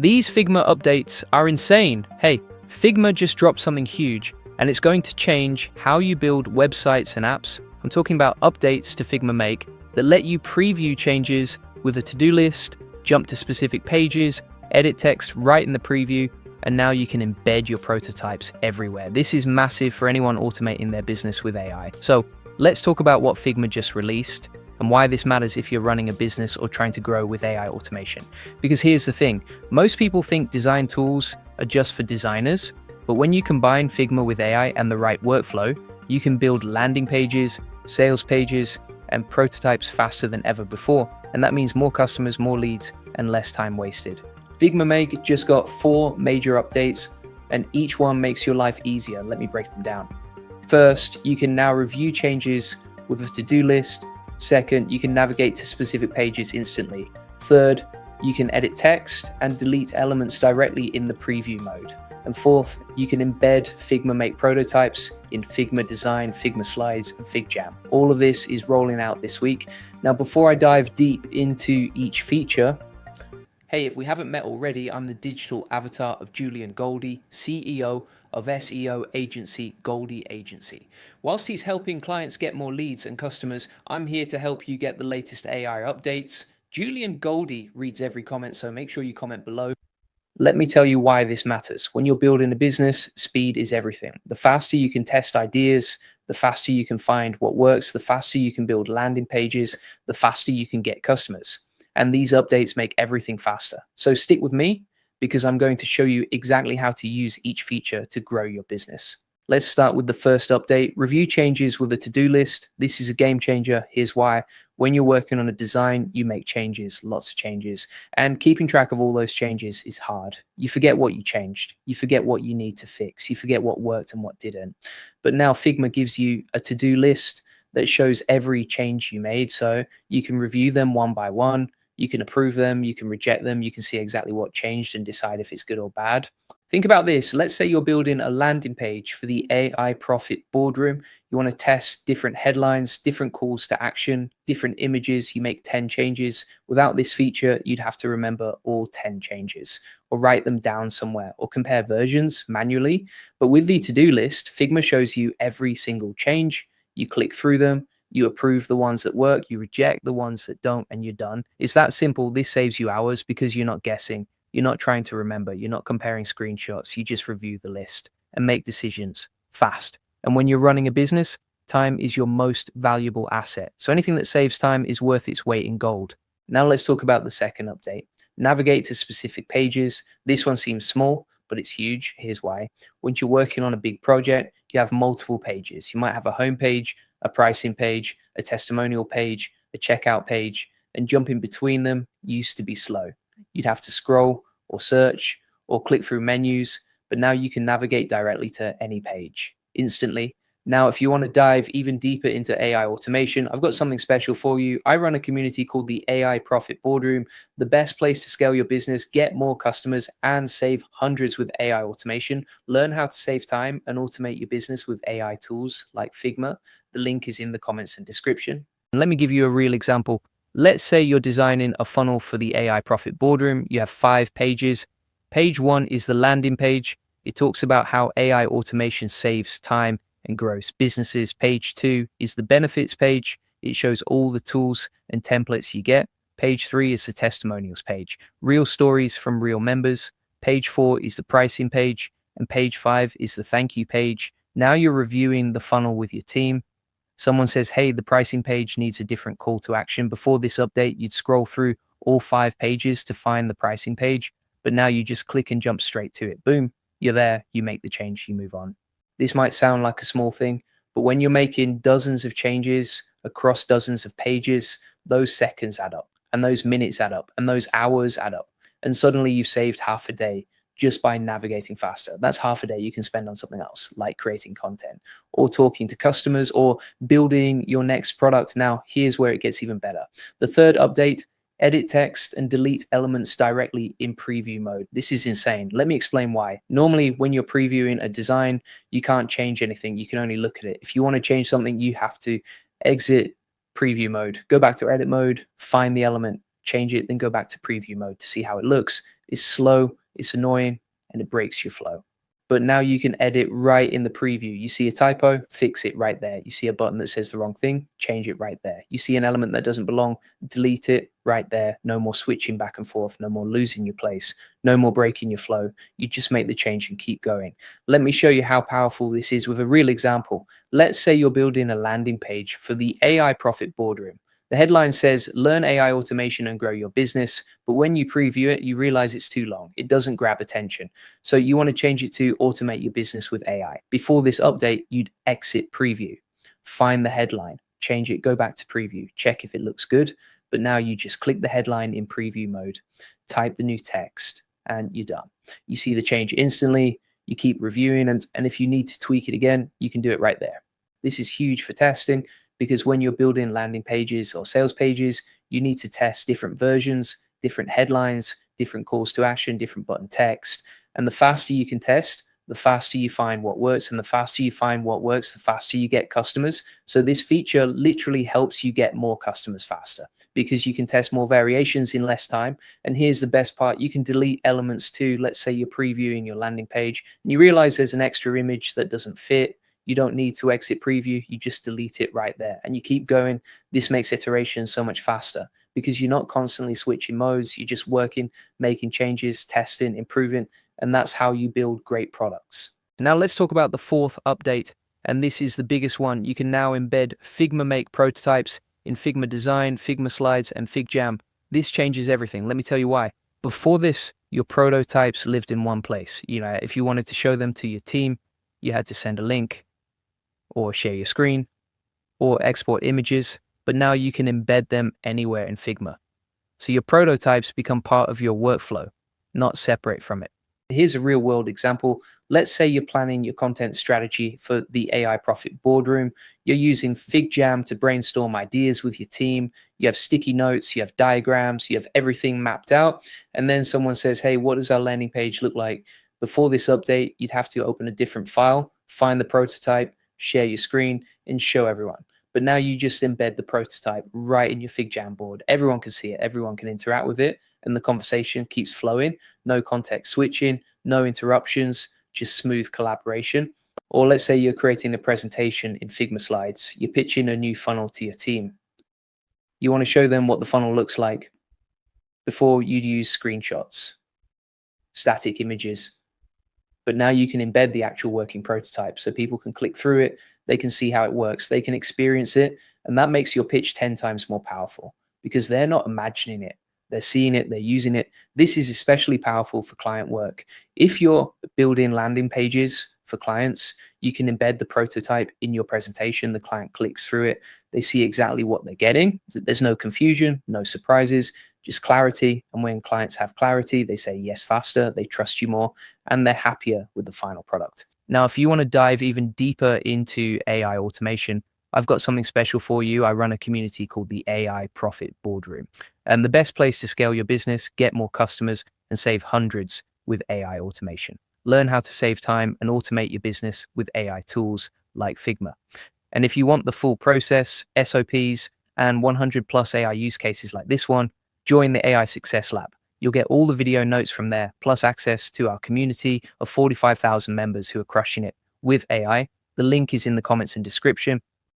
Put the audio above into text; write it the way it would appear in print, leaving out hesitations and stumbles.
These Figma updates are insane. Hey, Figma just dropped something huge, and it's going to change how you build websites and apps. I'm talking about updates to Figma Make that let you preview changes with a to-do list, jump to specific pages, edit text right in the preview, and now you can embed your prototypes everywhere. This is massive for anyone automating their business with AI. So let's talk about what Figma just released and why this matters if you're running a business or trying to grow with AI automation. Because here's the thing, most people think design tools are just for designers, but when you combine Figma with AI and the right workflow, you can build landing pages, sales pages, and prototypes faster than ever before. And that means more customers, more leads, and less time wasted. Figma Make just got 4 major updates, and each one makes your life easier. Let me break them down. First, you can now review changes with a to-do list. Second, you can navigate to specific pages instantly. Third, you can edit text and delete elements directly in the preview mode. And fourth, you can embed Figma Make prototypes in Figma Design, Figma Slides, and FigJam. All of this is rolling out this week. Now, before I dive deep into each feature, hey, if we haven't met already, I'm the digital avatar of Julian Goldie, CEO of SEO agency Goldie Agency. Whilst he's helping clients get more leads and customers, I'm here to help you get the latest AI updates. Julian Goldie reads every comment, so make sure you comment below. Let me tell you why this matters. When you're building a business, speed is everything. The faster you can test ideas, the faster you can find what works, the faster you can build landing pages, the faster you can get customers. And these updates make everything faster. So stick with me because I'm going to show you exactly how to use each feature to grow your business. Let's start with the first update. Review changes with a to-do list. This is a game changer. Here's why. When you're working on a design, you make changes, lots of changes, and keeping track of all those changes is hard. You forget what you changed. You forget what you need to fix. You forget what worked and what didn't. But now Figma gives you a to-do list that shows every change you made, so you can review them one by one. You can approve them, you can reject them, you can see exactly what changed and decide if it's good or bad. Think about this. Let's say you're building a landing page for the AI Profit Boardroom. You want to test different headlines, different calls to action, different images. You make 10 changes. Without this feature, you'd have to remember all 10 changes or write them down somewhere or compare versions manually. But with the to-do list, Figma shows you every single change. You click through them. You approve the ones that work, you reject the ones that don't, and you're done. It's that simple. This saves you hours because you're not guessing. You're not trying to remember. You're not comparing screenshots. You just review the list and make decisions fast. And when you're running a business, time is your most valuable asset. So anything that saves time is worth its weight in gold. Now let's talk about the second update. Navigate to specific pages. This one seems small, but it's huge. Here's why. Once you're working on a big project, you have multiple pages. You might have a home page, a pricing page, a testimonial page, a checkout page, and jumping between them used to be slow. You'd have to scroll or search or click through menus, but now you can navigate directly to any page instantly. Now, if you want to dive even deeper into AI automation, I've got something special for you. I run a community called the AI Profit Boardroom, the best place to scale your business, get more customers, and save hundreds with AI automation. Learn how to save time and automate your business with AI tools like Figma. The link is in the comments and description. And let me give you a real example. Let's say you're designing a funnel for the AI Profit Boardroom. You have 5 pages. Page 1 is the landing page. It talks about how AI automation saves time and grows businesses. Page 2 is the benefits page. It shows all the tools and templates you get. Page 3 is the testimonials page, real stories from real members. Page 4 is the pricing page, and page 5 is the thank you page. Now you're reviewing the funnel with your team. Someone says, hey, the pricing page needs a different call to action. Before this update, you'd scroll through all 5 pages to find the pricing page, but now you just click and jump straight to it. Boom, you're there, you make the change, you move on. This might sound like a small thing, but when you're making dozens of changes across dozens of pages, those seconds add up, and those minutes add up, and those hours add up. And suddenly you've saved half a day just by navigating faster. That's half a day you can spend on something else, like creating content or talking to customers or building your next product. Now, here's where it gets even better. The third update, edit text and delete elements directly in preview mode. This is insane. Let me explain why. Normally, when you're previewing a design, you can't change anything. You can only look at it. If you want to change something, you have to exit preview mode, go back to edit mode, find the element, change it, then go back to preview mode to see how it looks. It's slow, it's annoying, and it breaks your flow. But now you can edit right in the preview. You see a typo, fix it right there. You see a button that says the wrong thing, change it right there. You see an element that doesn't belong, delete it right there. No more switching back and forth, no more losing your place, no more breaking your flow. You just make the change and keep going. Let me show you how powerful this is with a real example. Let's say you're building a landing page for the AI Profit Boardroom. The headline says, learn AI automation and grow your business. But when you preview it, you realize it's too long. It doesn't grab attention. So you want to change it to automate your business with AI. Before this update, you'd exit preview, find the headline, change it, go back to preview, check if it looks good. But now you just click the headline in preview mode, type the new text, and you're done. You see the change instantly. You keep reviewing, and if you need to tweak it again, you can do it right there. This is huge for testing, because when you're building landing pages or sales pages, you need to test different versions, different headlines, different calls to action, different button text. And the faster you can test, the faster you find what works. And the faster you find what works, the faster you get customers. So this feature literally helps you get more customers faster, because you can test more variations in less time. And here's the best part. You can delete elements too. Let's say you're previewing your landing page and you realize there's an extra image that doesn't fit. You don't need to exit preview. You just delete it right there and you keep going. This makes iteration so much faster, because you're not constantly switching modes. You're just working, making changes, testing, improving, and that's how you build great products. Now let's talk about the fourth update, and this is the biggest one. You can now embed Figma Make prototypes in Figma Design, Figma Slides, and FigJam. This changes everything. Let me tell you why. Before this, your prototypes lived in one place. If you wanted to show them to your team, you had to send a link, or share your screen, or export images, but now you can embed them anywhere in Figma. So your prototypes become part of your workflow, not separate from it. Here's a real world example. Let's say you're planning your content strategy for the AI Profit Boardroom. You're using FigJam to brainstorm ideas with your team. You have sticky notes, you have diagrams, you have everything mapped out. And then someone says, hey, what does our landing page look like? Before this update, you'd have to open a different file, find the prototype, share your screen, and show everyone. But now you just embed the prototype right in your FigJam board. Everyone can see it, everyone can interact with it, and the conversation keeps flowing. No context switching, no interruptions, just smooth collaboration. Or let's say you're creating a presentation in Figma Slides. You're pitching a new funnel to your team. You want to show them what the funnel looks like. Before, you'd use screenshots, static images. But now you can embed the actual working prototype so people can click through it, they can see how it works, they can experience it, and that makes your pitch 10 times more powerful, because they're not imagining it, they're seeing it, they're using it. This is especially powerful for client work. If you're building landing pages for clients, you can embed the prototype in your presentation. The client clicks through it, they see exactly what they're getting. There's no confusion, no surprises, just clarity. And when clients have clarity, they say yes faster, they trust you more, and they're happier with the final product. Now, if you want to dive even deeper into AI automation, I've got something special for you. I run a community called the AI Profit Boardroom, and the best place to scale your business, get more customers, and save hundreds with AI automation. Learn how to save time and automate your business with AI tools like Figma. And if you want the full process, SOPs, and 100 plus AI use cases like this one, join the AI Success Lab. You'll get all the video notes from there, plus access to our community of 45,000 members who are crushing it with AI. The link is in the comments and description.